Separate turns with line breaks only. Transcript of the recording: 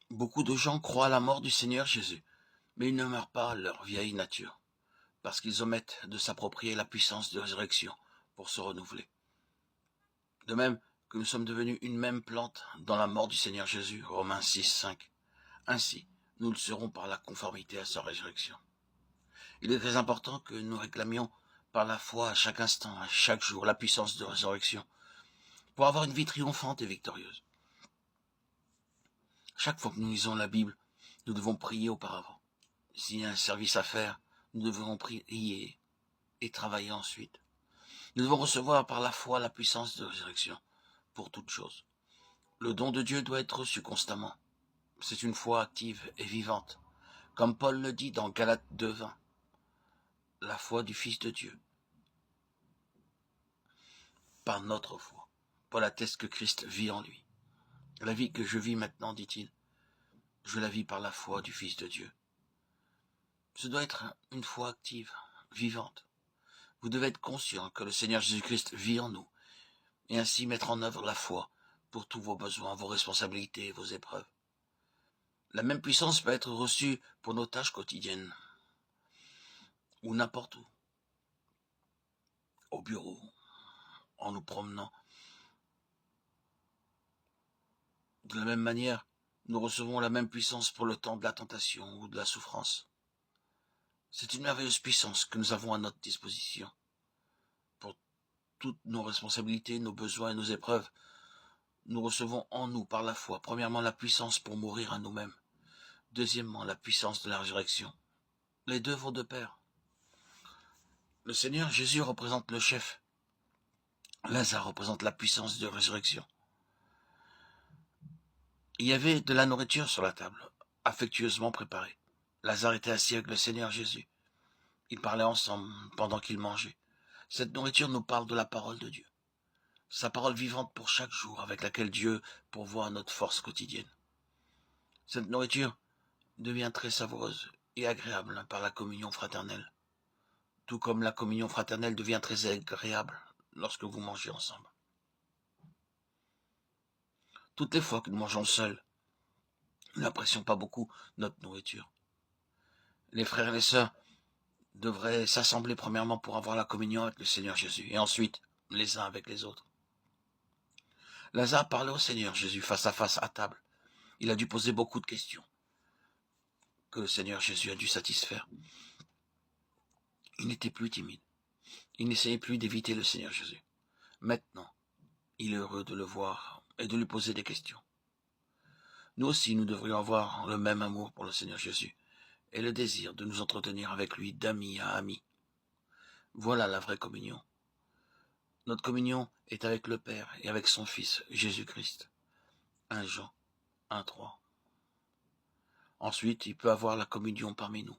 Beaucoup de gens croient à la mort du Seigneur Jésus, mais ils ne meurent pas à leur vieille nature, parce qu'ils omettent de s'approprier la puissance de résurrection pour se renouveler. De même que nous sommes devenus une même plante dans la mort du Seigneur Jésus, Romains 6, 5. Ainsi, nous le serons par la conformité à sa résurrection. Il est très important que nous réclamions par la foi à chaque instant, à chaque jour, la puissance de résurrection, pour avoir une vie triomphante et victorieuse. Chaque fois que nous lisons la Bible, nous devons prier auparavant. S'il y a un service à faire, nous devons prier et travailler ensuite. Nous devons recevoir par la foi la puissance de résurrection pour toute chose. Le don de Dieu doit être reçu constamment. C'est une foi active et vivante. Comme Paul le dit dans Galates 2:20, la foi du Fils de Dieu. Par notre foi, Paul atteste que Christ vit en lui. La vie que je vis maintenant, dit-il, je la vis par la foi du Fils de Dieu. Ce doit être une foi active, vivante. Vous devez être conscient que le Seigneur Jésus-Christ vit en nous, et ainsi mettre en œuvre la foi pour tous vos besoins, vos responsabilités et vos épreuves. La même puissance peut être reçue pour nos tâches quotidiennes, ou n'importe où, au bureau, en nous promenant. De la même manière, nous recevons la même puissance pour le temps de la tentation ou de la souffrance. C'est une merveilleuse puissance que nous avons à notre disposition. Pour toutes nos responsabilités, nos besoins et nos épreuves, nous recevons en nous, par la foi, premièrement la puissance pour mourir à nous-mêmes. Deuxièmement, la puissance de la résurrection. Les deux vont de pair. Le Seigneur Jésus représente le chef. Lazare représente la puissance de résurrection. Il y avait de la nourriture sur la table, affectueusement préparée. Lazare était assis avec le Seigneur Jésus. Ils parlaient ensemble pendant qu'ils mangeaient. Cette nourriture nous parle de la parole de Dieu. Sa parole vivante pour chaque jour, avec laquelle Dieu pourvoit à notre force quotidienne. Cette nourriture devient très savoureuse et agréable par la communion fraternelle, tout comme la communion fraternelle devient très agréable lorsque vous mangez ensemble. Toutes les fois que nous mangeons seuls, nous n'apprécions pas beaucoup notre nourriture. Les frères et les sœurs devraient s'assembler premièrement pour avoir la communion avec le Seigneur Jésus, et ensuite les uns avec les autres. Lazare parlait au Seigneur Jésus face à face à table. Il a dû poser beaucoup de questions que le Seigneur Jésus a dû satisfaire. Il n'était plus timide. Il n'essayait plus d'éviter le Seigneur Jésus. Maintenant, il est heureux de le voir et de lui poser des questions. Nous aussi, nous devrions avoir le même amour pour le Seigneur Jésus et le désir de nous entretenir avec lui d'ami à ami. Voilà la vraie communion. Notre communion est avec le Père et avec son Fils, Jésus-Christ. 1 Jean 1:3. Ensuite, il peut avoir la communion parmi nous.